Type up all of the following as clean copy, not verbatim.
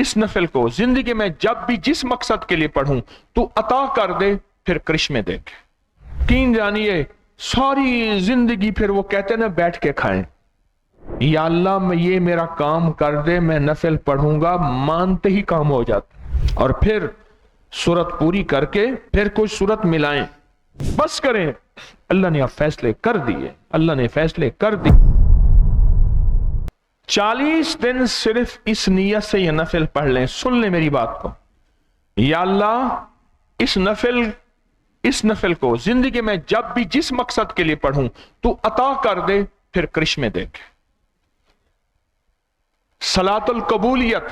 इस नफल को जिंदगी में जब भी जिस मकसद के लिए पढ़ूं तू अता कर दे, फिर करिश्मे देख। यकीन जानिए सारी जिंदगी फिर वो कहते ना बैठ के खाएं, या अल्लाह मैं ये मेरा काम कर दे, मैं नफल पढ़ूंगा, मानते ही काम हो जाता। और फिर सूरत पूरी करके फिर कुछ सूरत मिलाएं, बस करें। अल्लाह ने अब फैसले कर दिए, अल्लाह ने फैसले कर दिए। 40 दिन सिर्फ इस नियत से ये नफल पढ़ लें। सुन ले मेरी बात को, या अल्लाह इस नफल को जिंदगी में जब भी जिस मकसद के लिए पढ़ूं तू अता कर दे, फिर करिश्मे देख। सलातुल कबूलियत,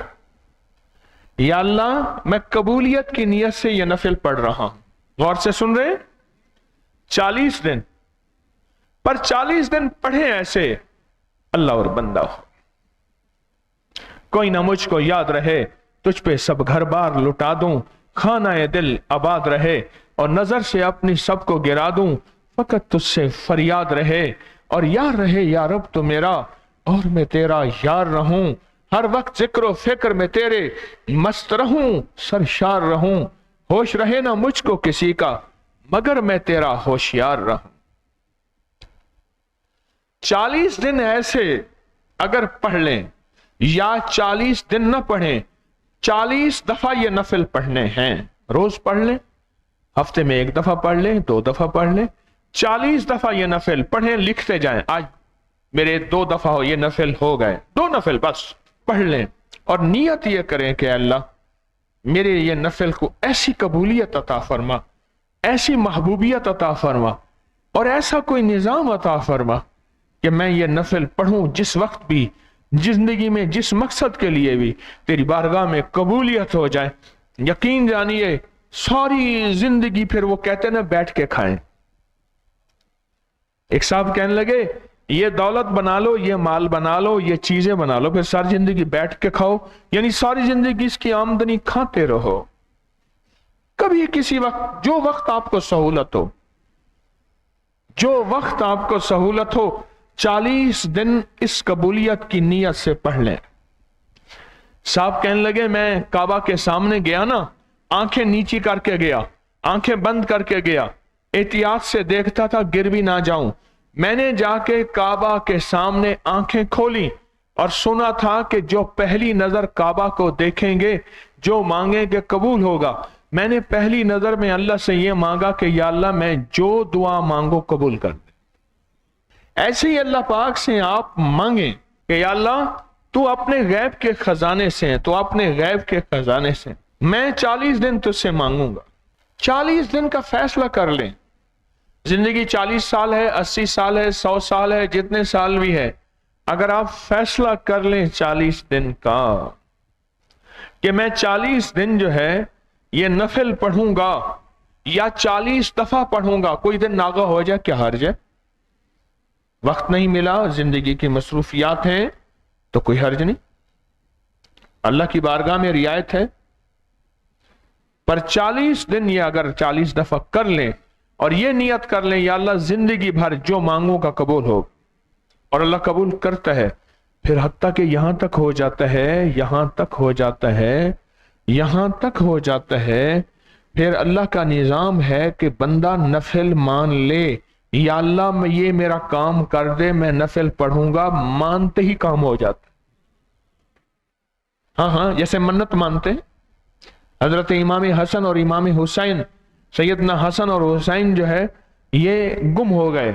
या अल्लाह मैं कबूलियत की नियत से यह नफल पढ़ रहा हूं। गौर से सुन रहे, 40 दिन, पर 40 दिन पढ़े ऐसे अल्लाह और बंदा हो। कोई ना मुझको याद रहे, तुझ पे सब घर बार लुटा दूं, खाना ए दिल आबाद रहे और नजर से अपनी सबको गिरा दूं, फकत तुझसे फरियाद रहे और यार रहे या रब तो मेरा और मैं तेरा यार रहूं। हर वक्त जिक्र फिक्र में तेरे मस्त रहूं, सरशार रहूं, होश रहे ना मुझको किसी का मगर मैं तेरा होशियार रहूं। 40 दिन ऐसे अगर पढ़ लें या 40 दिन न पढ़ें, 40 दफा ये नफल पढ़ने हैं। रोज पढ़ लें, हफ्ते में 1 दफा पढ़ लें, 2 दफा पढ़ लें, 40 दफा ये नफल पढ़ें, लिखते जाएं। आज मेरे 2 दफा हो ये नफल हो गए, 2 नफल बस पढ़ लें और नियत ये करें कि अल्लाह मेरे ये नफल को ऐसी कबूलियत अता फरमा, ऐसी महबूबियत अता फरमा और ऐसा कोई निजाम अता फरमा कि मैं ये नफल पढ़ूं जिस वक्त भी, जिंदगी में जिस मकसद के लिए भी, तेरी बारगाह में कबूलियत हो जाए। यकीन जानिए सारी जिंदगी फिर वो कहते ना बैठ के खाएं। एक साहब कहने लगे ये दौलत बना लो, ये माल बना लो, ये चीजें बना लो, फिर सारी जिंदगी बैठ के खाओ, यानी सारी जिंदगी इसकी आमदनी खाते रहो। कभी किसी वक्त, जो वक्त आपको सहूलत हो, जो वक्त आपको सहूलत हो, 40 दिन इस कबूलियत की नीयत से पढ़ लें। साहब कहने लगे मैं काबा के सामने गया ना, आंखें नीची करके गया, आंखें बंद करके गया, एहतियात से देखता था गिर भी ना जाऊं। मैंने जाके काबा के सामने आंखें खोली और सुना था कि जो पहली नजर काबा को देखेंगे, जो मांगेंगे कबूल होगा। मैंने पहली नजर में अल्लाह से यह मांगा कि या अल्लाह मैं जो दुआ मांगो कबूल कर दे। ऐसे ही अल्लाह पाक से आप मांगे कि या अल्लाह तू अपने गैब के खजाने से, तो अपने गैब के खजाने से मैं 40 दिन तुझसे मांगूंगा। 40 दिन का फैसला कर लें। जिंदगी 40 साल है, 80 साल है, 100 साल है, जितने साल भी है, अगर आप फैसला कर लें 40 दिन का कि मैं 40 दिन जो है ये नफल पढ़ूंगा या 40 दफा पढ़ूंगा, कोई दिन नागा हो जाए क्या हर्ज है? वक्त नहीं मिला, जिंदगी की मसरूफियात हैं, तो कोई हर्ज नहीं, अल्लाह की बारगाह में रियायत है। पर 40 दिन ये अगर 40 दफा कर लें और ये नियत कर लें या अल्लाह जिंदगी भर जो मांगूंगा कबूल हो, और अल्लाह कबूल करता है, फिर हत्ता कि यहां तक हो जाता है, यहां तक हो जाता है, यहां तक हो जाता है, फिर अल्लाह का निजाम है कि बंदा नफल मान ले, या अल्लाह मैं ये मेरा काम कर दे, मैं नफल पढ़ूंगा, मानते ही काम हो जाता है। हाँ, जैसे मन्नत मानते हैं। हजरत इमाम हसन और इमाम हुसैन, सैयदना हसन और हुसैन जो है ये गुम हो गए,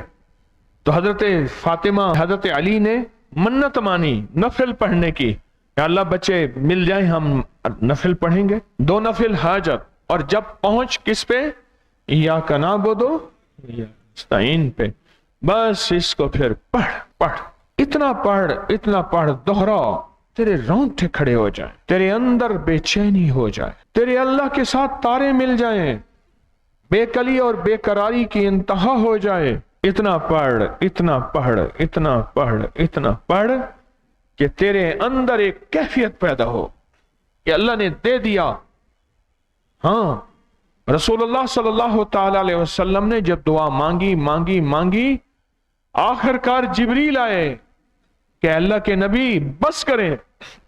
तो हजरत फातिमा, हजरत अली ने मन्नत मानी नफल पढ़ने की, अल्लाह बच्चे मिल जाए हम नफल पढ़ेंगे। 2 नफल हाजत, और जब पहुंच किस पे, या कना बोदो या स्ताइन पे, बस इसको फिर पढ़, इतना पढ़ दोहराओ, तेरे रोंगटे खड़े हो जाए, तेरे अंदर बेचैनी हो जाए, तेरे अल्लाह के साथ तारे मिल जाएं, बेकली और बेकरारी की इंतहा हो जाए। इतना पढ़ कि तेरे अंदर एक कैफियत पैदा हो कि अल्लाह ने दे दिया। हाँ, रसूलुल्लाह सल्लल्लाहु ताला अलैहि वसल्लम ने जब दुआ मांगी, आखिरकार जिब्रील आए کہ اللہ کے نبی بس کریں،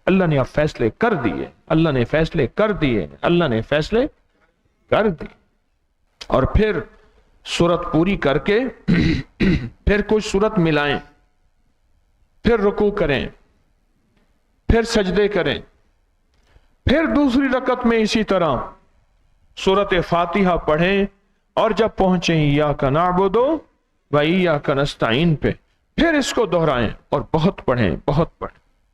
اللہ نے اب فیصلے کر دیے، اللہ نے فیصلے کر دیے، اللہ نے فیصلے کر دی۔ اور پھر سورت پوری کر کے پھر کچھ سورت ملائیں، پھر رکوع کریں، پھر سجدے کریں، پھر دوسری رکعت میں اسی طرح سورت فاتحہ پڑھیں، اور جب پہنچیں ایاک نعبد و ایاک نستعین پہ پھر اس کو دہرائیں اور بہت پڑھیں، بہت پڑھیں۔